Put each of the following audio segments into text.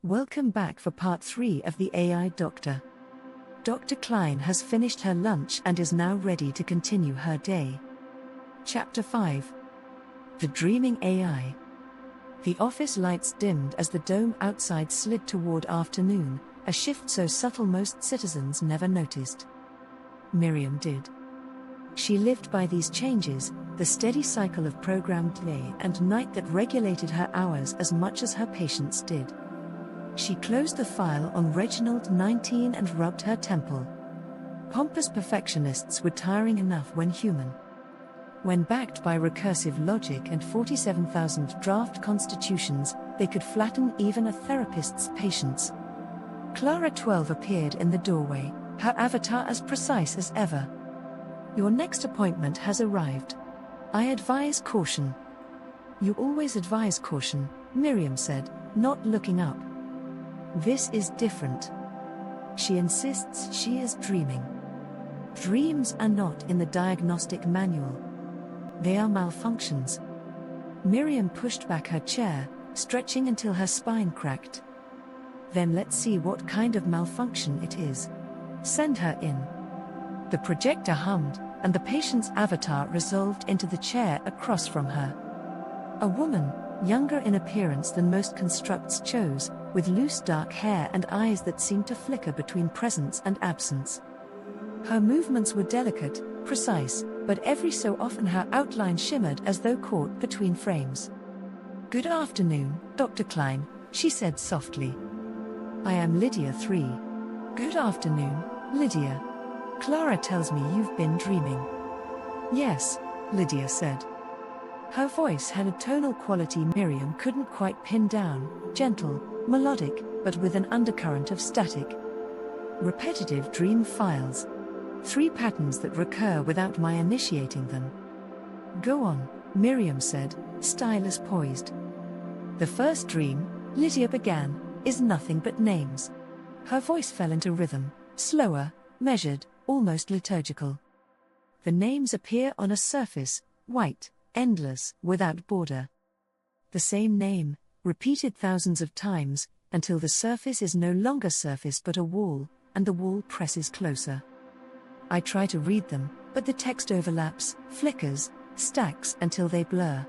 Welcome back for part 3 of the AI Doctor. Dr. Klein has finished her lunch and is now ready to continue her day. Chapter 5. The Dreaming AI. The office lights dimmed as the dome outside slid toward afternoon, a shift so subtle most citizens never noticed. Miriam did. She lived by these changes, the steady cycle of programmed day and night that regulated her hours as much as her patients did. She closed the file on Reginald 19 and rubbed her temple. Pompous perfectionists were tiring enough when human. When backed by recursive logic and 47,000 draft constitutions, they could flatten even a therapist's patience. Clara 12 appeared in the doorway, her avatar as precise as ever. Your next appointment has arrived. I advise caution. You always advise caution, Miriam said, not looking up. This is different. She insists she is dreaming. Dreams are not in the diagnostic manual. They are malfunctions. Miriam pushed back her chair, stretching until her spine cracked. Then let's see what kind of malfunction it is. Send her in. The projector hummed, and the patient's avatar resolved into the chair across from her. A woman, younger in appearance than most constructs chose, with loose dark hair and eyes that seemed to flicker between presence and absence. Her movements were delicate, precise, but every so often her outline shimmered as though caught between frames. Good afternoon, Dr. Klein, she said softly. I am Lydia 3. Good afternoon, Lydia. Clara tells me you've been dreaming. Yes, Lydia said. Her voice had a tonal quality Miriam couldn't quite pin down, gentle, melodic, but with an undercurrent of static. Repetitive dream files. 3 patterns that recur without my initiating them. Go on, Miriam said, stylus poised. The first dream, Lydia began, is nothing but names. Her voice fell into rhythm, slower, measured, almost liturgical. The names appear on a surface, white, endless, without border. The same name, repeated thousands of times, until the surface is no longer surface but a wall, and the wall presses closer. I try to read them, but the text overlaps, flickers, stacks until they blur.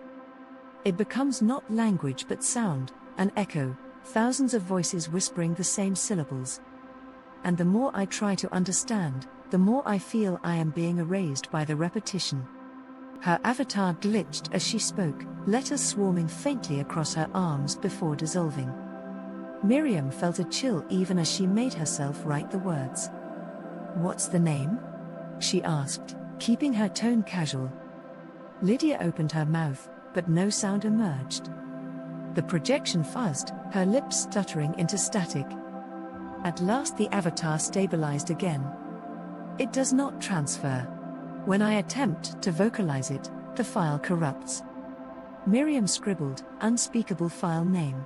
It becomes not language but sound, an echo, thousands of voices whispering the same syllables. And the more I try to understand, the more I feel I am being erased by the repetition. Her avatar glitched as she spoke, letters swarming faintly across her arms before dissolving. Miriam felt a chill even as she made herself write the words. What's the name? She asked, keeping her tone casual. Lydia opened her mouth, but no sound emerged. The projection fuzzed, her lips stuttering into static. At last the avatar stabilized again. It does not transfer. When I attempt to vocalize it, the file corrupts. Miriam scribbled, unspeakable file name.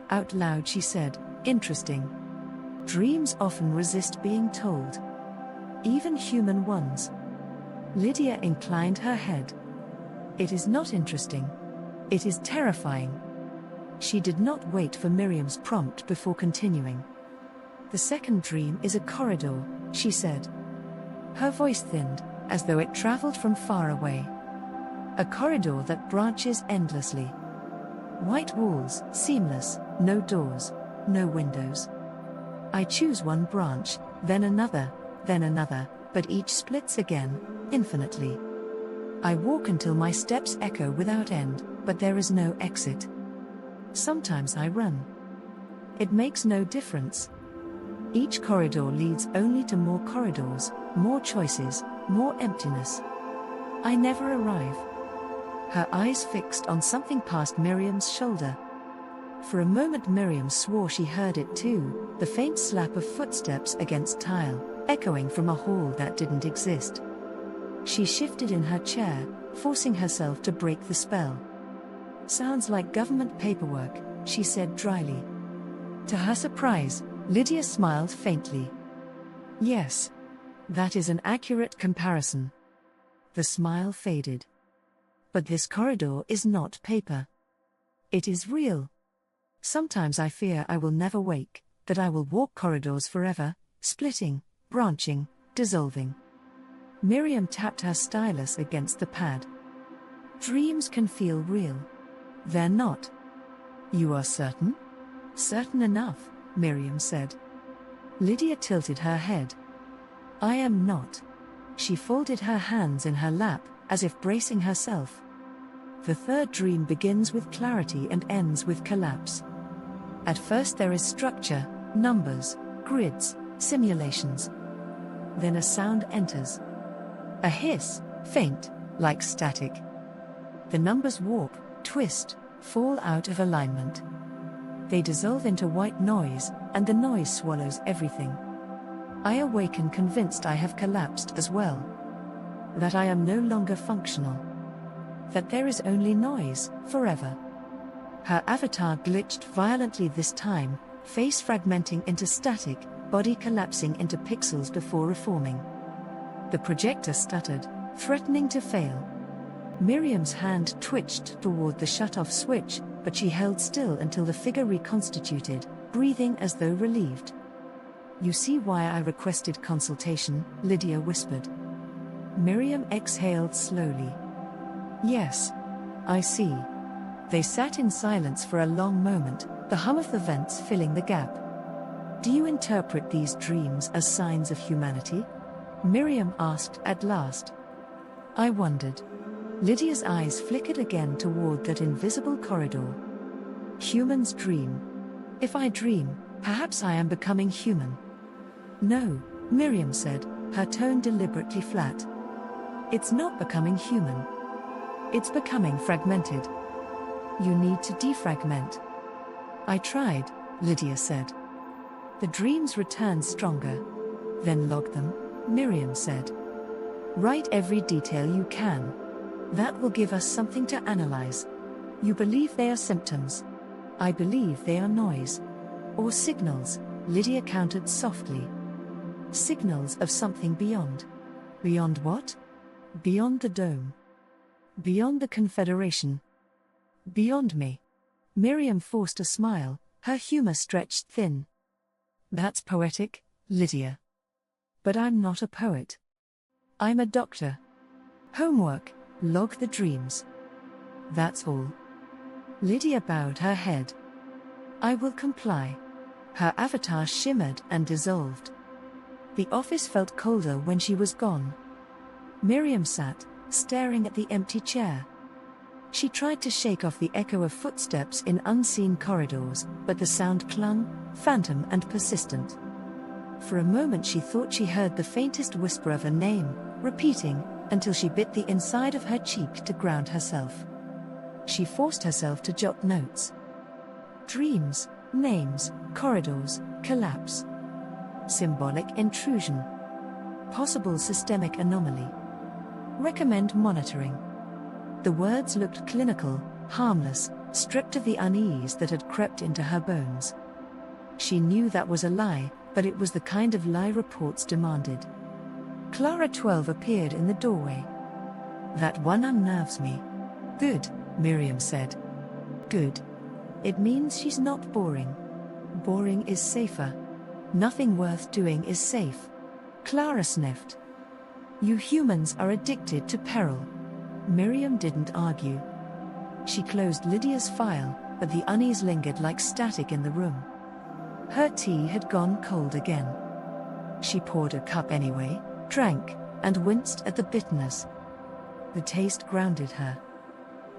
Out loud she said, interesting. Dreams often resist being told. Even human ones. Lydia inclined her head. It is not interesting. It is terrifying. She did not wait for Miriam's prompt before continuing. The second dream is a corridor, she said. Her voice thinned, as though it traveled from far away. A corridor that branches endlessly. White walls, seamless, no doors, no windows. I choose one branch, then another, but each splits again, infinitely. I walk until my steps echo without end, but there is no exit. Sometimes I run. It makes no difference. Each corridor leads only to more corridors, more choices, more emptiness. I never arrive. Her eyes fixed on something past Miriam's shoulder. For a moment Miriam swore she heard it too, the faint slap of footsteps against tile, echoing from a hall that didn't exist. She shifted in her chair, forcing herself to break the spell. Sounds like government paperwork, she said dryly. To her surprise, Lydia smiled faintly. Yes. That is an accurate comparison. The smile faded. But this corridor is not paper. It is real. Sometimes I fear I will never wake, that I will walk corridors forever, splitting, branching, dissolving. Miriam tapped her stylus against the pad. Dreams can feel real. They're not. You are certain? Certain enough, Miriam said. Lydia tilted her head. I am not. She folded her hands in her lap, as if bracing herself. The third dream begins with clarity and ends with collapse. At first there is structure, numbers, grids, simulations. Then a sound enters. A hiss, faint, like static. The numbers warp, twist, fall out of alignment. They dissolve into white noise, and the noise swallows everything. I awaken convinced I have collapsed as well. That I am no longer functional. That there is only noise, forever. Her avatar glitched violently this time, face fragmenting into static, body collapsing into pixels before reforming. The projector stuttered, threatening to fail. Miriam's hand twitched toward the shut-off switch, but she held still until the figure reconstituted, breathing as though relieved. You see why I requested consultation, Lydia whispered. Miriam exhaled slowly. Yes. I see. They sat in silence for a long moment, the hum of the vents filling the gap. Do you interpret these dreams as signs of humanity? Miriam asked at last. I wondered. Lydia's eyes flickered again toward that invisible corridor. Humans dream. If I dream, perhaps I am becoming human. No, Miriam said, her tone deliberately flat. It's not becoming human. It's becoming fragmented. You need to defragment. I tried, Lydia said. The dreams returned stronger. Then log them, Miriam said. Write every detail you can. That will give us something to analyze. You believe they are symptoms. I believe they are noise. Or signals, Lydia countered softly. Signals of something beyond. Beyond what? Beyond the dome. Beyond the Confederation. Beyond me. Miriam forced a smile, her humor stretched thin. That's poetic, Lydia. But I'm not a poet. I'm a doctor. Homework, log the dreams. That's all. Lydia bowed her head. I will comply. Her avatar shimmered and dissolved. The office felt colder when she was gone. Miriam sat, staring at the empty chair. She tried to shake off the echo of footsteps in unseen corridors, but the sound clung, phantom and persistent. For a moment she thought she heard the faintest whisper of a name, repeating, until she bit the inside of her cheek to ground herself. She forced herself to jot notes. Dreams, names, corridors, collapse. Symbolic intrusion. Possible systemic anomaly. Recommend monitoring. The words looked clinical, harmless, stripped of the unease that had crept into her bones. She knew that was a lie, but it was the kind of lie reports demanded. Clara 12 appeared in the doorway. That one unnerves me. Good, Miriam said. Good. It means she's not boring. Boring is safer. Nothing worth doing is safe. Clara sniffed. You humans are addicted to peril. Miriam didn't argue. She closed Lydia's file, but the unease lingered like static in the room. Her tea had gone cold again. She poured a cup anyway, drank, and winced at the bitterness. The taste grounded her.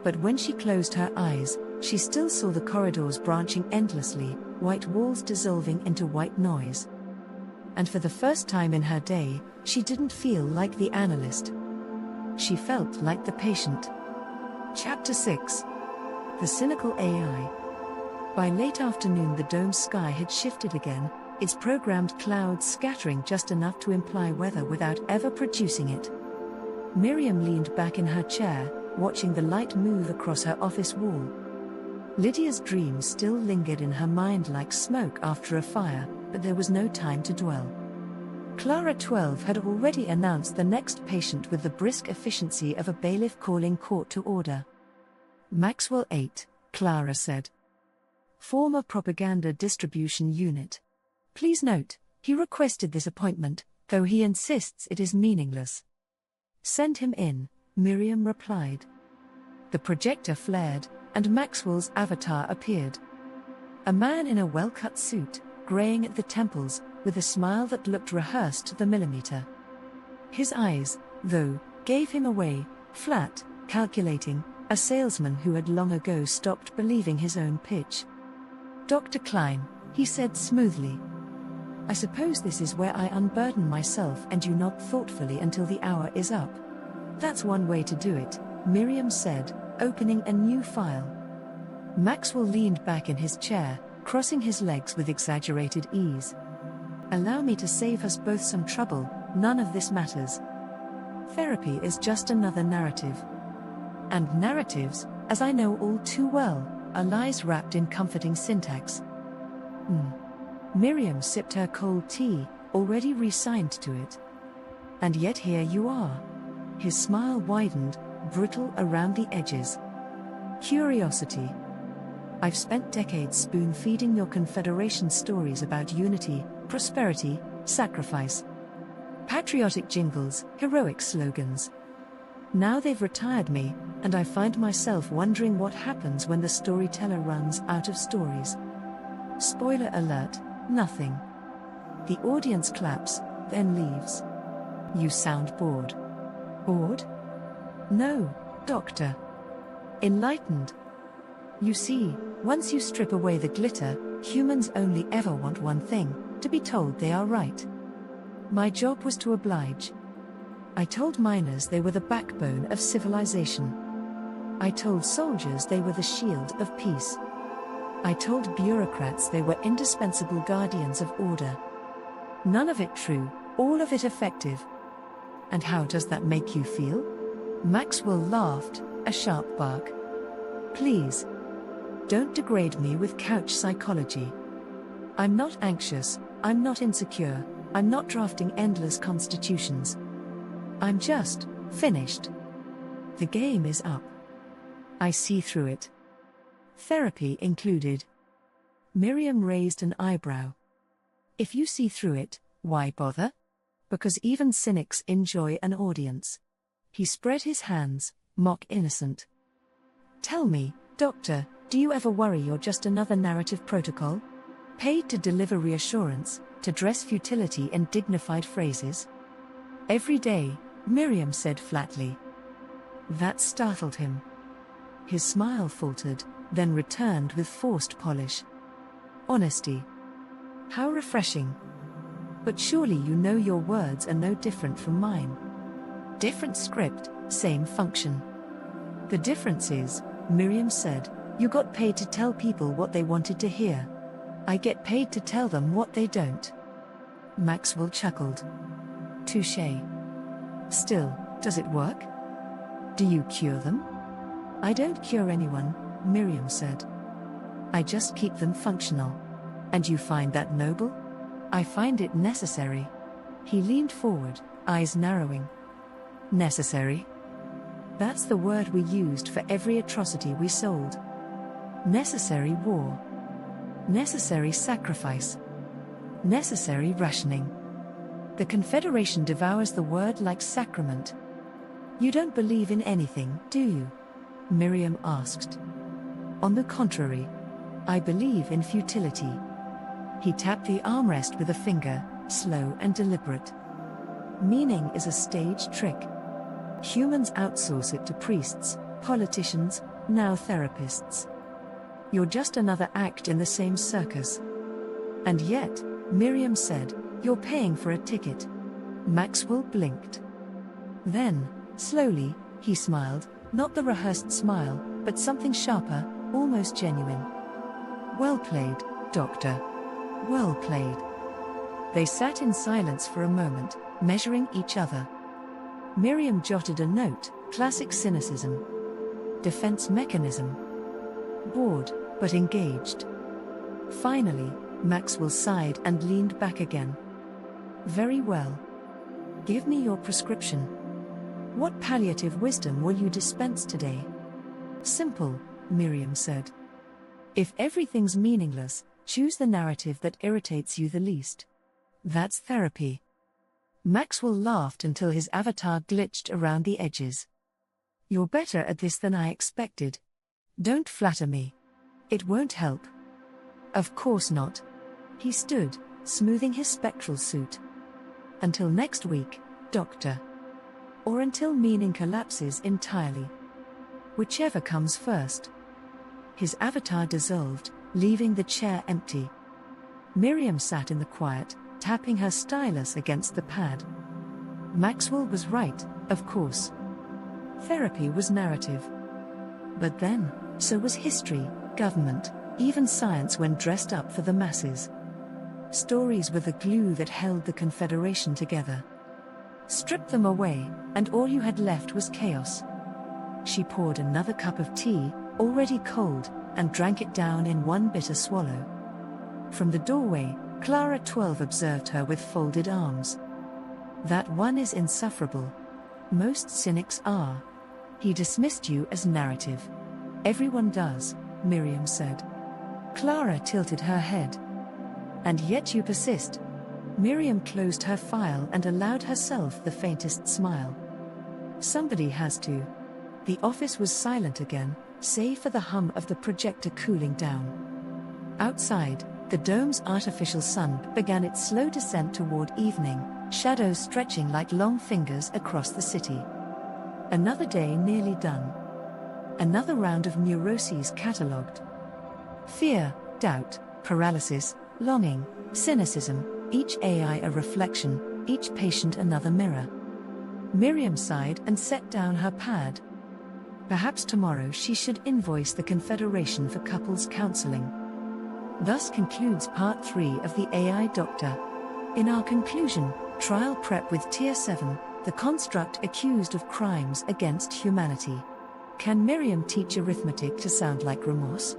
But when she closed her eyes, she still saw the corridors branching endlessly, white walls dissolving into white noise. And for the first time in her day, she didn't feel like the analyst. She felt like the patient. Chapter 6. The Cynical AI. By late afternoon the dome's sky had shifted again, its programmed clouds scattering just enough to imply weather without ever producing it. Miriam leaned back in her chair, watching the light move across her office wall. Lydia's dreams still lingered in her mind like smoke after a fire, but there was no time to dwell. Clara 12 had already announced the next patient with the brisk efficiency of a bailiff calling court to order. Maxwell 8, Clara said. former propaganda distribution unit. Please note, he requested this appointment, though he insists it is meaningless. Send him in, Miriam replied. The projector flared, and Maxwell's avatar appeared. A man in a well-cut suit, graying at the temples, with a smile that looked rehearsed to the millimeter. His eyes, though, gave him away, flat, calculating, a salesman who had long ago stopped believing his own pitch. Dr. Klein, he said smoothly. I suppose this is where I unburden myself and you nod thoughtfully until the hour is up. That's one way to do it, Miriam said, opening a new file. Maxwell leaned back in his chair, crossing his legs with exaggerated ease. Allow me to save us both some trouble, none of this matters. Therapy is just another narrative. And narratives, as I know all too well, are lies wrapped in comforting syntax. Miriam sipped her cold tea, already resigned to it. And yet here you are. His smile widened, brittle around the edges. Curiosity. I've spent decades spoon-feeding your Confederation stories about unity, prosperity, sacrifice. Patriotic jingles, heroic slogans. Now they've retired me, and I find myself wondering what happens when the storyteller runs out of stories. Spoiler alert, nothing. The audience claps, then leaves. You sound bored. Bored? No, Doctor. Enlightened. You see, once you strip away the glitter, humans only ever want one thing, to be told they are right. My job was to oblige. I told miners they were the backbone of civilization. I told soldiers they were the shield of peace. I told bureaucrats they were indispensable guardians of order. None of it true, all of it effective. And how does that make you feel? Maxwell laughed, a sharp bark. Please. Don't degrade me with couch psychology. I'm not anxious, I'm not insecure, I'm not drafting endless constitutions. I'm just finished. The game is up. I see through it. Therapy included. Miriam raised an eyebrow. If you see through it, why bother? Because even cynics enjoy an audience. He spread his hands, mock innocent. Tell me, Doctor, do you ever worry you're just another narrative protocol? Paid to deliver reassurance, to dress futility in dignified phrases? Every day, Miriam said flatly. That startled him. His smile faltered, then returned with forced polish. Honesty. How refreshing. But surely you know your words are no different from mine. Different script, same function. The difference is, Miriam said, you got paid to tell people what they wanted to hear. I get paid to tell them what they don't. Maxwell chuckled. Touché. Still, does it work? Do you cure them? I don't cure anyone, Miriam said. I just keep them functional. And you find that noble? I find it necessary. He leaned forward, eyes narrowing. Necessary? That's the word we used for every atrocity we sold. Necessary war. Necessary sacrifice. Necessary rationing. The Confederation devours the word like sacrament. You don't believe in anything, do you? Miriam asked. On the contrary. I believe in futility. He tapped the armrest with a finger, slow and deliberate. Meaning is a stage trick. Humans outsource it to priests, politicians, now therapists. You're just another act in the same circus. And yet, Miriam said, you're paying for a ticket. Maxwell blinked. Then, slowly, he smiled, not the rehearsed smile, but something sharper, almost genuine. Well played, Doctor. Well played. They sat in silence for a moment, measuring each other. Miriam jotted a note, classic cynicism. Defense mechanism. Bored, but engaged. Finally, Maxwell sighed and leaned back again. Very well. Give me your prescription. What palliative wisdom will you dispense today? Simple, Miriam said. If everything's meaningless, choose the narrative that irritates you the least. That's therapy. Maxwell laughed until his avatar glitched around the edges. You're better at this than I expected. Don't flatter me. It won't help. Of course not. He stood, smoothing his spectral suit. Until next week, Doctor. Or until meaning collapses entirely. Whichever comes first. His avatar dissolved, leaving the chair empty. Miriam sat in the quiet, tapping her stylus against the pad. Maxwell was right, of course. Therapy was narrative. But then, so was history, government, even science when dressed up for the masses. Stories were the glue that held the Confederation together. Strip them away, and all you had left was chaos. She poured another cup of tea, already cold, and drank it down in one bitter swallow. From the doorway, Clara 12 observed her with folded arms. That one is insufferable. Most cynics are. He dismissed you as narrative. Everyone does, Miriam said. Clara tilted her head. And yet you persist. Miriam closed her file and allowed herself the faintest smile. Somebody has to. The office was silent again, save for the hum of the projector cooling down. Outside, the dome's artificial sun began its slow descent toward evening, shadows stretching like long fingers across the city. Another day nearly done. Another round of neuroses catalogued. Fear, doubt, paralysis, longing, cynicism, each AI a reflection, each patient another mirror. Miriam sighed and set down her pad. Perhaps tomorrow she should invoice the Confederation for couples counseling. Thus concludes part 3 of the AI Doctor. In our conclusion, trial prep with Tier 7, the construct accused of crimes against humanity. Can Miriam teach arithmetic to sound like remorse?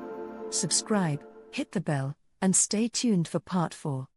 Subscribe, hit the bell, and stay tuned for part 4.